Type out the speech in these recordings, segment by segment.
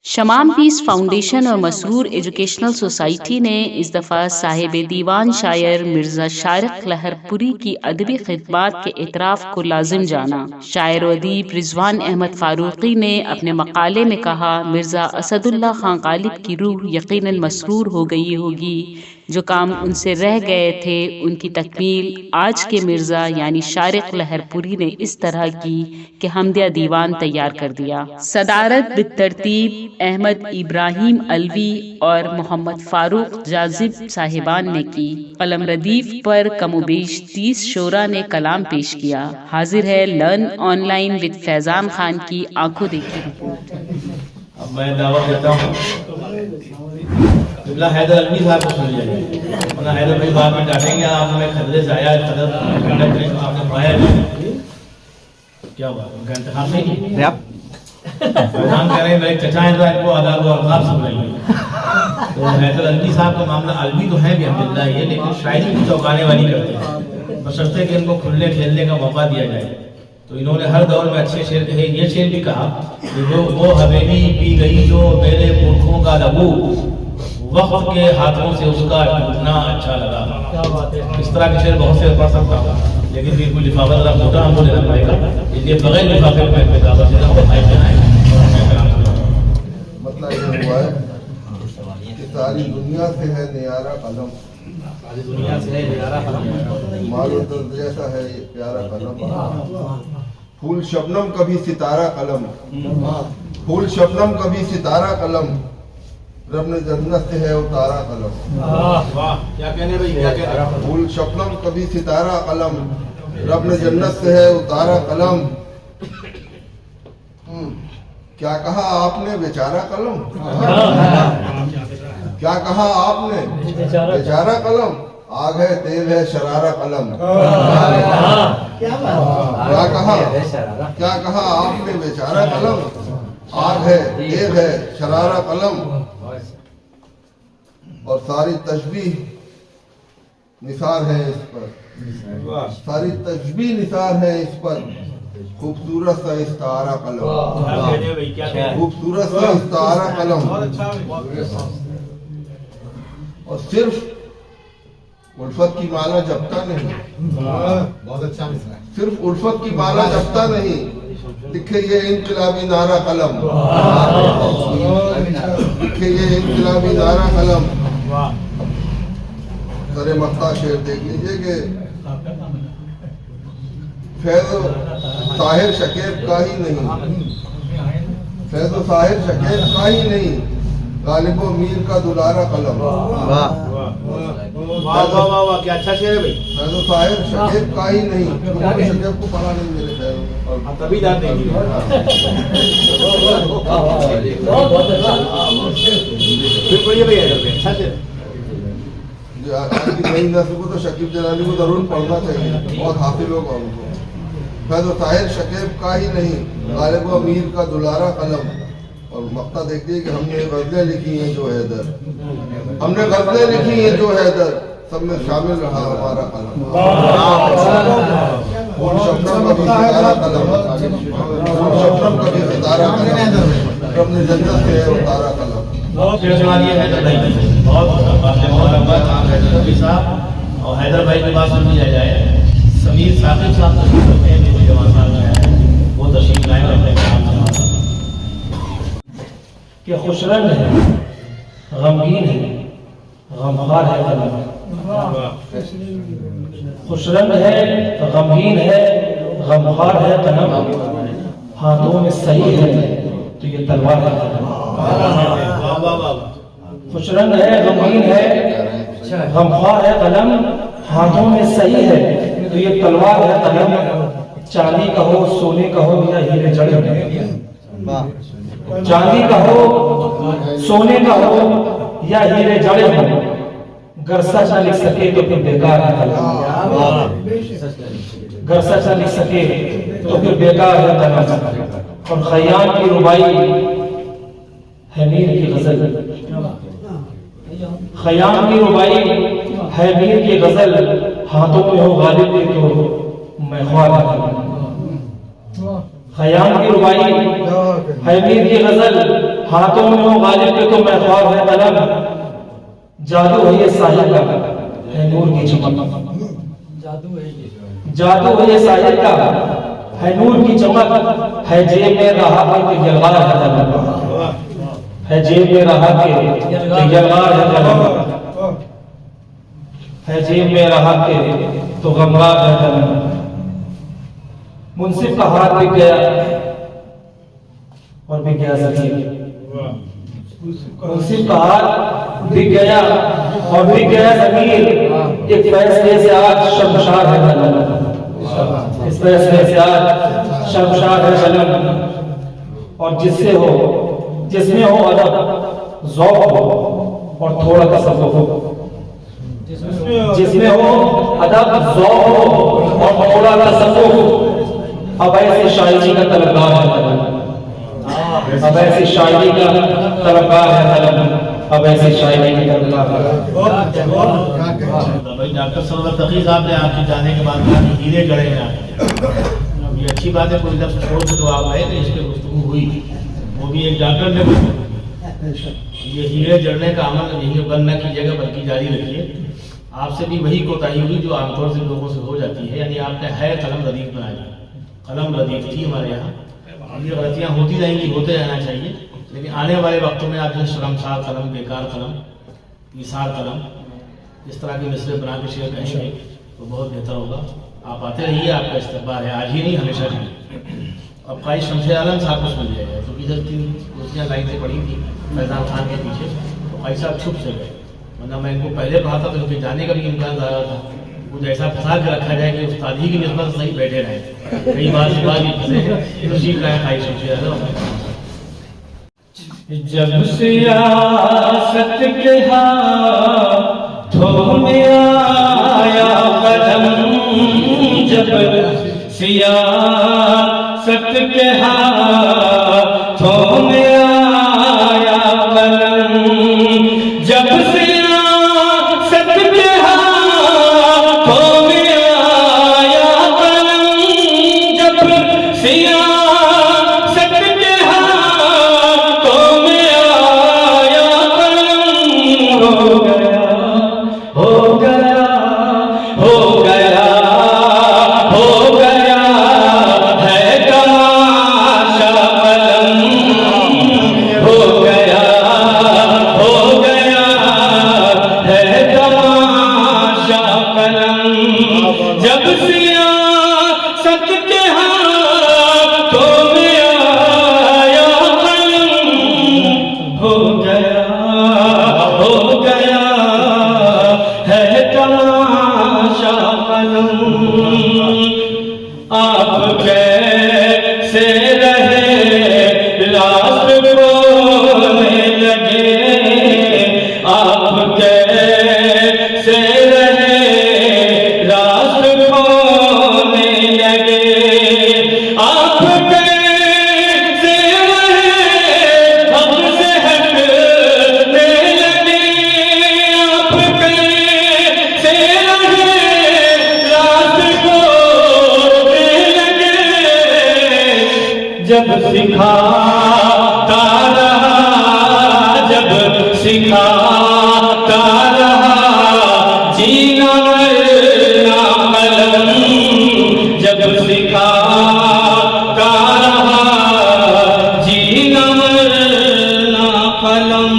शमाम peace foundation और Masroor educational society ने इस दफ़ा साहिब दीवान शायर मिर्ज़ा शारिक लहरपुरी की अदबी खिदमात के इतराफ़ को लाजिम जाना। शायर व अदीब रिजवान अहमद फारूकी ने अपने मकाले में कहा, मिर्ज़ा असदुल्ला खां गालिब की रूह यकीनन मसरूर हो गई होगी। जो काम उनसे रह गए थे उनकी तकमील आज के मिर्ज़ा यानी शारिक लहरपुरी ने इस तरह की कि हमदिया दीवान तैयार कर दिया। सदारत बितरतीब अहमद इब्राहिम अलवी और मोहम्मद फारूक जाजिब साहिबान ने की। कलम रदीफ पर कमोबेश 30 शोरा ने कलाम पेश किया। हाजिर है learn online with Faizan Khan की आंखों देखी रिपोर्ट। अब मैं दावा देता हूँ हैदर अलवी साहब को सुन लीजिए, वरना हैदर भाई बाद में डांटेंगे आप हमें खदरे से आया आपने पढ़ाया क्या हुआ उनका इंतखाब नहीं आप फैजान कह रहे हैं मेरे चचा हैं तो आपको आदाब और अल्काब सब रहेंगे। तो हैदर अलवी साहब का मामला अलवी तो है भी अल्हम्दुलिल्लाह ये, लेकिन शायरी भी चौंकाने वाली करते हैं, बशर्ते कि इनको खुलने खेलने का मौका दिया जाए। तो इन्होंने हर दौर में अच्छे शेर कहे, ये शेर भी कहा कि वो हवेली पी गई जो मेरे पुरखों का लहू, वक्त के हाथों से उसका टूटना अच्छा लगा। इस तरह के शेर बहुत से पढ़ सकता हूँ, लेकिन बिल्कुल लिफाफा जरा मोटा हमको लेना पड़ेगा, इसलिए बगैर लिफाफे में किताब से मतलब ये हुआ है कि सारी दुनिया से है नियारा कलम, दुनिया से है नियारा कलम, मालूम दर्द जैसा है ये प्यारा कलम। फूल शबनम कभी सितारा कलम, फूल शबनम कभी सितारा कलम, रब ने जन्नत से है उतारा कलम। वाह क्या कहने भाई, क्या कहने। फूल शबनम कभी सितारा कलम, रब ने जन्नत से है उतारा कलम। क्या कहा आपने बेचारा कलम, क्या कहा आपने बेचारा कलम, आग है तेल है शरारा कलम। क्या कहा आपने बेचारा कलम, आग है तेल है शरारा कलम। और सारी तशबीह निसार है इस पर, सारी तशबीह निसार है इस पर, खूबसूरत सा इस्तारा कलम, खूबसूरत सा इस्तारा कलम। और सिर्फ उल्फत की माला जपता नहीं, बहुत अच्छा मिसरा है। सिर्फ उल्फत की माला जपता नहीं, लिखे ये इनकलाबी नारा कलम, लिखे ये इनकलाबी नारा कलम। सरे मक्ता शेर देख लीजिए कि फैज़ो साहिर शकीब का ही नहीं, फैज़ो साहिर शकीब का ही नहीं, गालिबो मीर का दुलारा कलम। वाह क्या अच्छा शेर है भाई। फैज़ो साहिर शकीब का ही नहीं, शकीब को पढ़ा नहीं मेरे ख्याल तभी जाते हैं फिर पढ़िए भाई, अच्छा शेर। आज की नई नस्ल को तो शकीब जलाली को जरूर पढ़ना चाहिए, बहुत हाफिज लोग हैं उनको। फैज़ो साहिर शकीब का ही नहीं, गालिब अमीर का दुलारा कलम। और मक्ता देखिए कि हमने गज़लें लिखी हैं जो हैदर, हमने गज़लें लिखी हैं जो हैदर, सब में शामिल रहा हमारा कलम। फूल शबनम कभी सितारा कलम, फूल शबनम कभी सितारा कलम, रब ने जन्नत से है उतारा कलम। बहुत हैदर भाई साहब और हैदर भाई की बात सुन लिया जाए। समीर साकिब साहब तशरीफ रखते हैं, मेरे जवान साहब में है वो तशरीफ लाए रहते हैं। कि खुशरंग है, गमगीन है, गमखार है कलम। खुशरंग है, गमगीन है, गमखार है कलम, हाथों में सही है तो ये तलवार है कलम। खुशरंग है, गमगीन है, गमखार है कलम, हाथों में सही है तो ये तलवार है कलम। चांदी का हो, सोने का हो या हीरे जड़े, चांदी का हो, सोने का हो या हीरे जड़े हो, गर सच न लिख सके तो फिर बेकार है कलम, गर सच न लिख सके तो फिर बेकार है कलम। और खयाम की रुबाई है मीर की गजल, खयाम की रुबाई है मीर की गजल, हाथों में हो गालिब के तो मैं ख्वाब। खयाम की रुबाई है मीर की गजल, हाथों में हो गालिब के तो मैं ख्वाब है कलम, जादू है ये साहिल का है नूर की चमक, जादू है ये साहिल का है नूर की चमक, है जेब में रहा के जलवार है कलम, है जेब में रहा के जलवार है कलम, है जेब में रहा के तो गमगार है कलम। मुंसिफ का हाथ बिक गया और बिक गया ज़मीर, मुंसिफ का हाथ बिक गया और बिक गया ज़मीर, एक फैसले से आज शमशार है कलम, इस फैसले से आज शमशार है कलम। और जिसमें हो अदब ज़ौक़ हो और थोड़ा तसव्वुफ़ हो, जिसमें हो अदब ज़ौक़ हो और थोड़ा तसव्वुफ़, अब ऐसी शायरी का तलबगार है कलम, अब ऐसी शायरी का तलबगार है कलम, अब ऐसी शायरी का तलबगार है। भाई डॉक्टर सरवर तकी साहब ने आपके जाने के बाद कहा कि हीरे जड़े हैं आपके, ये अच्छी बात है, कोई लफ्ज़ छोड़ के तो आप आए तो इस पर गुफ्तगू हुई, वो भी एक डॉक्टर ने ये हीरे जड़ने का अमल यही बंद न कीजिएगा बल्कि जारी रखिए। आपसे भी वही कोताही हुई जो आमतौर से लोगों से हो जाती है, यानी आपने है कलम रदीफ बनाई, कलम रदीफ थी हमारे यहाँ, ये गलतियाँ होती रहेंगी, होते रहना चाहिए, लेकिन आने वाले वक्तों में आप जो शर्मसार कलम, बेकार कलम, ईसार कलम, इस तरह के मिसरे बना के शेयर करेंगे तो बहुत बेहतर होगा। आप आते रहिए, आपका इस्तकबाल है, आज ही नहीं हमेशा नहीं। अब काई शमशेर आलम साहब को सुन जाएगा क्योंकि इधर 3 कुर्सियाँ लाइन से पड़ी थी फैजान खान के पीछे, तो काई साहब छुप से गए, वरना मैं इनको पहले पढ़ा था तो इनके जाने का भी इम्कान ज़्यादा था। कुछ ऐसा फंसा के रखा जाए कि उस्ताद ही की निस्बत सही बैठे रहे, कई बार से बात ही फंसे तो सीख रहे काई शमशेर आलम। जब सियासत के हाथों में आया कलम, जब सियासत के हाथों में आया कलम, जब सियासत के हाथों में आया कलम, जब सियासत के हाथों में आया कलम, हो गया हो गया हो गया हो गया है तमाशा कलम, हो गया है तमाशा कलम, जब सियासत के हाथों में आया कलम, हो गया है तमाशा कलम। आप कैसे रहे रात बोलने लगे, आप कैसे रहे रात बोलने लगे, आप कैसे रहे हमसे हटने लगे, आप कैसे रहे रात बोलने लगे, जब सिखाता रहा, जब सिखाता रहा जीना मरना कलम, जब सिखाता रहा जीना मरना कलम।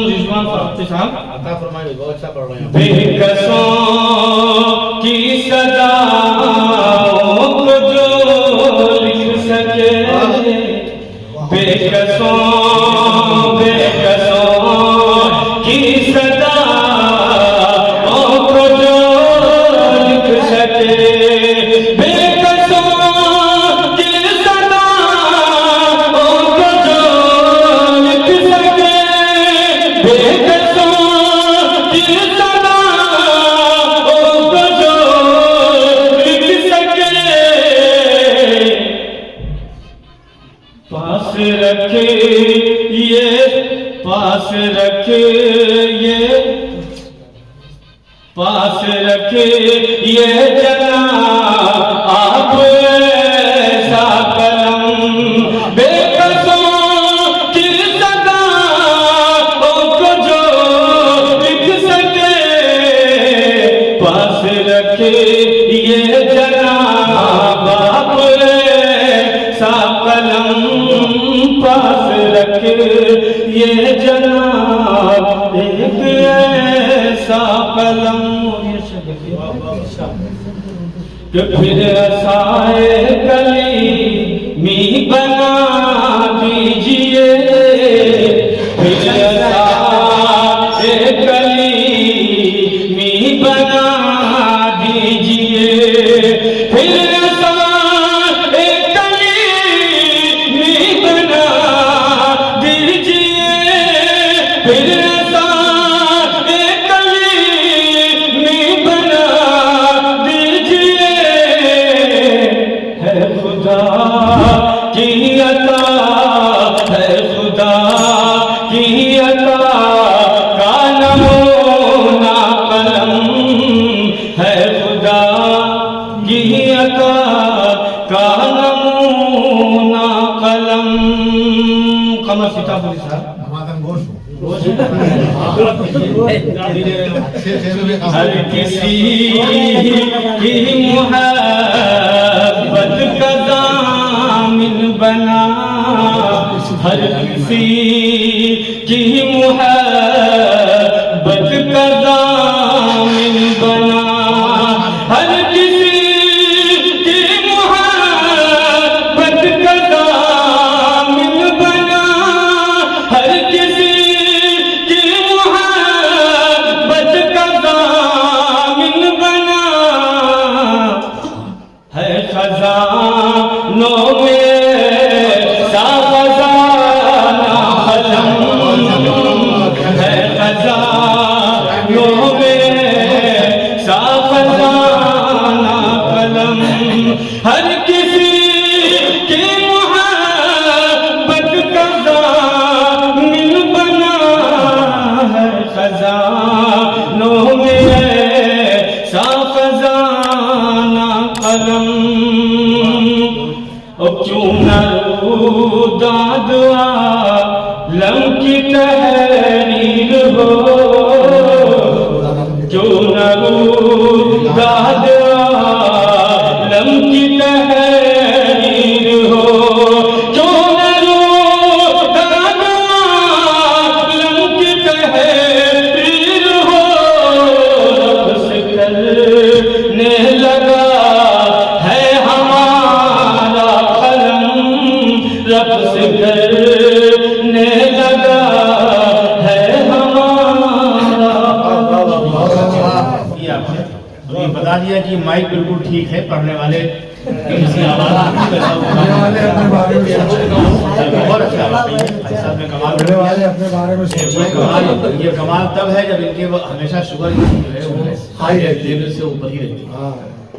रिजवान फाख्ती साहब अता फरमाइए, बहुत अच्छा पढ़ रहे हैं। बेकसों की सदाओं को जो लिख सके, बेकसों की सदाओं को जो लिख सके, बेकसों की सदाओं को जो लिख सके, बेकसों की सदाओं को जो लिख सके, पास रखे ये, पास रखे ये, पास रखे ये जना आप ऐसा कलम, बेकसों की सदा ये जनाब एक ऐसा कलम कि फिर साए कली मी बना दीजिए, फिर साए कली मी बना दीजिए, फिर साए कली मी बना दीजिए, फिर साए कली मी बना दीजिए। है खुदा की अता, है खुदा की अता का नमूना कलम, है खुदा की अता का नमूना कलम। कमर सीता पुलिस साहब हमारा गोश हर किसी की मुहब्बत का दामिन बना, हर किसी की मुहब्बत का दामिन बना, हर किसी की मुहब्बत का दामिन बना, हर किसी की मुहब्बत का दामिन बना। है खजानों में सा खजाना कलम, है खजानों में सा खजाना कलम, हर किसी की मुहब्बत का दामिन बना, है खजानों में सा खजाना कलम। क्यों न दाद आलम की तहरीर हो, क्यों न दाद आलम की तहरीर हो, क्यों न दाद आलम की तहरीर हो। रब से करने लगा है हमारा कलम, रब से करने लगा है हमारा ये आपने तो ये बता दिया कि माइक बिल्कुल ठीक है, पढ़ने वाले किसी आवाज बहुत अच्छा भाई साहब ने कमाल कर दिया। अपने बारे में ये कमाल तब है जब इनके हमेशा शुगर जो है वो हाई लेवल से ऊपर ही रहती है।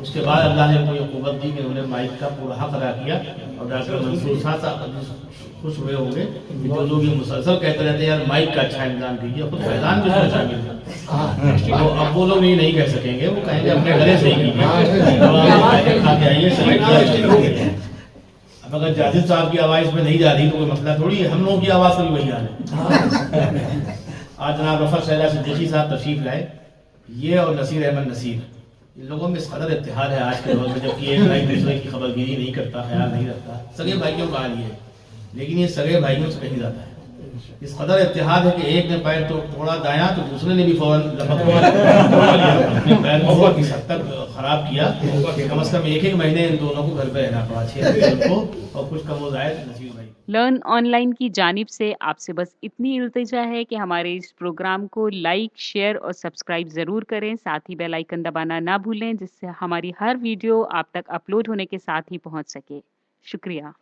उसके बाद अल्लाह ने कोई कुव्वत दी कि उन्हें माइक का पूरा हक अदा किया। और डॉक्टर मंसूर साहब खुश हुए होंगे कि जो लोग ये मुसलसल कहते रहते हैं यार माइक का अच्छा इंतजाम कीजिए, खुद फैजान भी उसमें शामिल है। तो अब वो लोग ये नहीं कह सकेंगे, वो कहेंगे अपने गले से ही कीजिए, खा के आइए सही किया। अब अगर जाजिद साहब की आवाज़ में नहीं जा रही तो कोई मसला थोड़ी है, हम लोगों की आवाज़ में भी वही आ रही। आज जनाब रफ़त शहरा सिद्दीकी साहब तशरीफ लाए, ये और नसीर अहमद नसीर, इन लोगों में इस कदर इत्तेहाद है आज के दौर में, जबकि एक भाई दूसरे की खबरगिरी नहीं करता, ख्याल नहीं रखता। सगे भाइयों का हाल ये है, लेकिन ये सगे भाइयों से कहीं ज़्यादा है। इस कदर इत्तेहाद है कि एक ने पैर तो थोड़ा दायां तो दूसरे ने भी फौरन लपक अपने पैर को इस हद तक खराब किया कि कम से कम एक महीने इन दोनों को घर पे रहना पड़ा, 6 को, और कुछ कम हो जाए नसीर भाई। लर्न ऑनलाइन की जानिब से आपसे बस इतनी इल्तिजा है कि हमारे इस प्रोग्राम को लाइक, शेयर और सब्सक्राइब ज़रूर करें। साथ ही बेल आइकन दबाना ना भूलें, जिससे हमारी हर वीडियो आप तक अपलोड होने के साथ ही पहुंच सके। शुक्रिया।